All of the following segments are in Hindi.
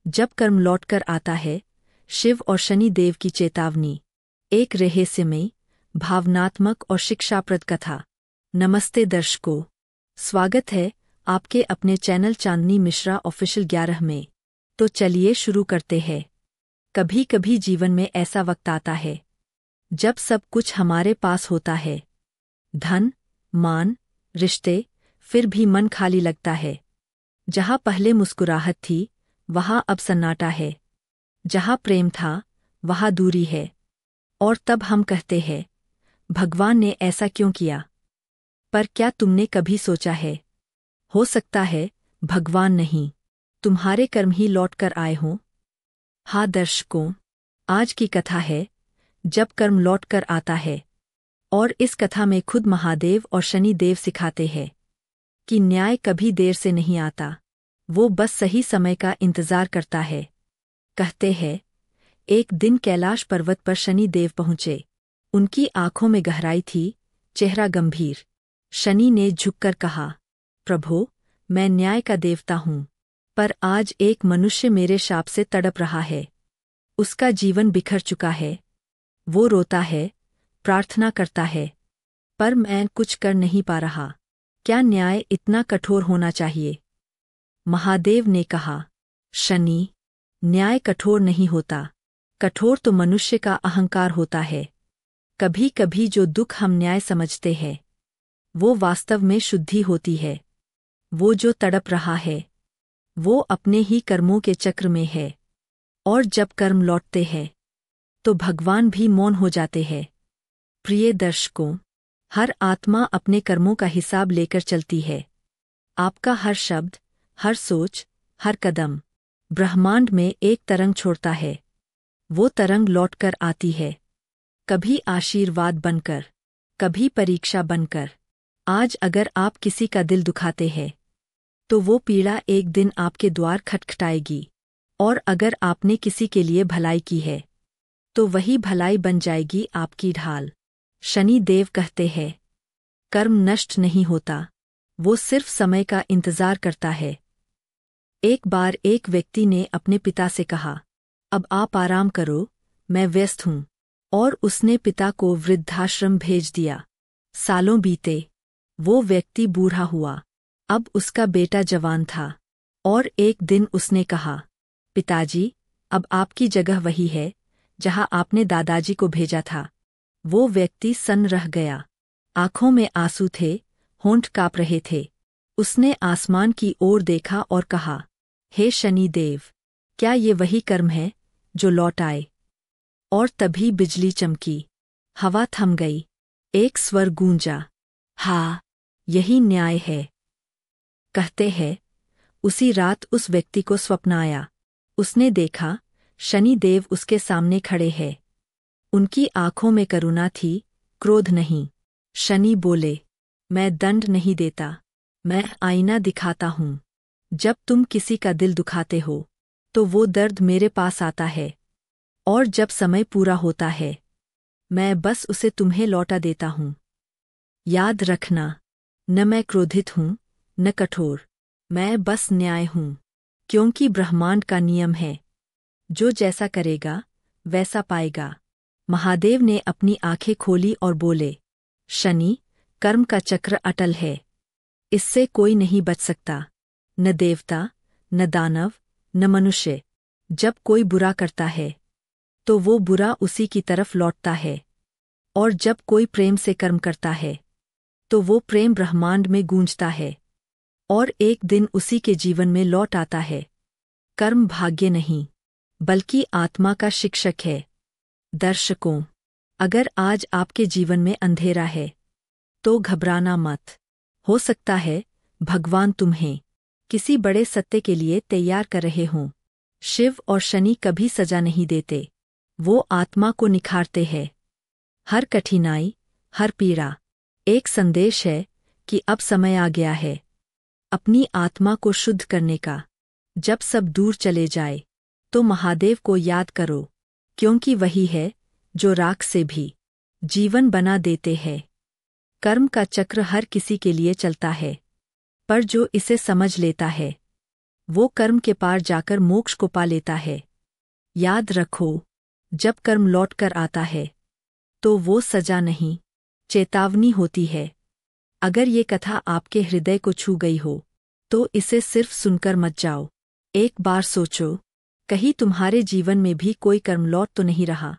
जब कर्म लौटकर आता है, शिव और शनि देव की चेतावनी। एक रहस्यमयी, भावनात्मक और शिक्षाप्रद कथा। नमस्ते दर्शकों, स्वागत है आपके अपने चैनल चांदनी मिश्रा ऑफिशियल 11 में। तो चलिए शुरू करते हैं। कभी कभी जीवन में ऐसा वक्त आता है जब सब कुछ हमारे पास होता है, धन, मान, रिश्ते, फिर भी मन खाली लगता है। जहाँ पहले मुस्कुराहट थी, वहाँ अब सन्नाटा है। जहाँ प्रेम था, वहाँ दूरी है। और तब हम कहते हैं, भगवान ने ऐसा क्यों किया? पर क्या तुमने कभी सोचा है, हो सकता है भगवान नहीं, तुम्हारे कर्म ही लौट कर आए हों। हाँ दर्शकों, आज की कथा है जब कर्म लौट कर आता है। और इस कथा में खुद महादेव और शनि देव सिखाते हैं कि न्याय कभी देर से नहीं आता, वो बस सही समय का इंतजार करता है। कहते हैं, एक दिन कैलाश पर्वत पर शनि देव पहुंचे। उनकी आंखों में गहराई थी, चेहरा गंभीर। शनि ने झुककर कहा, प्रभो, मैं न्याय का देवता हूँ, पर आज एक मनुष्य मेरे शाप से तड़प रहा है। उसका जीवन बिखर चुका है। वो रोता है, प्रार्थना करता है, पर मैं कुछ कर नहीं पा रहा। क्या न्याय इतना कठोर होना चाहिए? महादेव ने कहा, शनि, न्याय कठोर नहीं होता। कठोर तो मनुष्य का अहंकार होता है। कभी कभी जो दुख हम न्याय समझते हैं, वो वास्तव में शुद्धि होती है। वो जो तड़प रहा है, वो अपने ही कर्मों के चक्र में है। और जब कर्म लौटते हैं, तो भगवान भी मौन हो जाते हैं। प्रिय दर्शकों, हर आत्मा अपने कर्मों का हिसाब लेकर चलती है। आपका हर शब्द, हर सोच, हर कदम ब्रह्मांड में एक तरंग छोड़ता है। वो तरंग लौटकर आती है, कभी आशीर्वाद बनकर, कभी परीक्षा बनकर। आज अगर आप किसी का दिल दुखाते हैं, तो वो पीड़ा एक दिन आपके द्वार खटखटाएगी। और अगर आपने किसी के लिए भलाई की है, तो वही भलाई बन जाएगी आपकी ढाल। शनि देव कहते हैं, कर्म नष्ट नहीं होता, वो सिर्फ समय का इंतजार करता है। एक बार एक व्यक्ति ने अपने पिता से कहा, अब आप आराम करो, मैं व्यस्त हूँ। और उसने पिता को वृद्धाश्रम भेज दिया। सालों बीते, वो व्यक्ति बूढ़ा हुआ। अब उसका बेटा जवान था। और एक दिन उसने कहा, पिताजी, अब आपकी जगह वही है जहाँ आपने दादाजी को भेजा था। वो व्यक्ति सन्न रह गया। आंखों में आंसू थे, होंठ कांप रहे थे। उसने आसमान की ओर देखा और कहा, हे शनि देव, क्या ये वही कर्म है जो लौट आए? और तभी बिजली चमकी, हवा थम गई, एक स्वर गूंजा, हाँ, यही न्याय है। कहते हैं, उसी रात उस व्यक्ति को स्वप्न आया। उसने देखा, शनि देव उसके सामने खड़े हैं। उनकी आंखों में करुणा थी, क्रोध नहीं। शनि बोले, मैं दंड नहीं देता, मैं आईना दिखाता हूँ। जब तुम किसी का दिल दुखाते हो, तो वो दर्द मेरे पास आता है। और जब समय पूरा होता है, मैं बस उसे तुम्हें लौटा देता हूँ। याद रखना, न मैं क्रोधित हूँ, न कठोर, मैं बस न्याय हूँ। क्योंकि ब्रह्मांड का नियम है, जो जैसा करेगा वैसा पाएगा। महादेव ने अपनी आंखें खोली और बोले, शनि, कर्म का चक्र अटल है, इससे कोई नहीं बच सकता, न देवता, न दानव, न मनुष्य। जब कोई बुरा करता है, तो वो बुरा उसी की तरफ लौटता है। और जब कोई प्रेम से कर्म करता है, तो वो प्रेम ब्रह्मांड में गूंजता है और एक दिन उसी के जीवन में लौट आता है। कर्म भाग्य नहीं, बल्कि आत्मा का शिक्षक है। दर्शकों, अगर आज आपके जीवन में अंधेरा है, तो घबराना मत। हो सकता है भगवान तुम्हें किसी बड़े सत्य के लिए तैयार कर रहे हों। शिव और शनि कभी सजा नहीं देते, वो आत्मा को निखारते हैं। हर कठिनाई, हर पीड़ा एक संदेश है कि अब समय आ गया है अपनी आत्मा को शुद्ध करने का। जब सब दूर चले जाए, तो महादेव को याद करो, क्योंकि वही है जो राख से भी जीवन बना देते हैं। कर्म का चक्र हर किसी के लिए चलता है, पर जो इसे समझ लेता है, वो कर्म के पार जाकर मोक्ष को पा लेता है। याद रखो, जब कर्म लौट कर आता है तो वो सजा नहीं, चेतावनी होती है। अगर ये कथा आपके हृदय को छू गई हो तो इसे सिर्फ सुनकर मत जाओ। एक बार सोचो, कहीं तुम्हारे जीवन में भी कोई कर्म लौट तो नहीं रहा।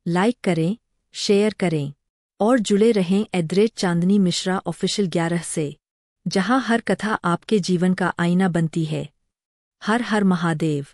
लाइक करें, शेयर करें और जुड़े रहें @चांदनी मिश्रा ऑफिशियल 11 से, जहां हर कथा आपके जीवन का आईना बनती है। हर हर महादेव।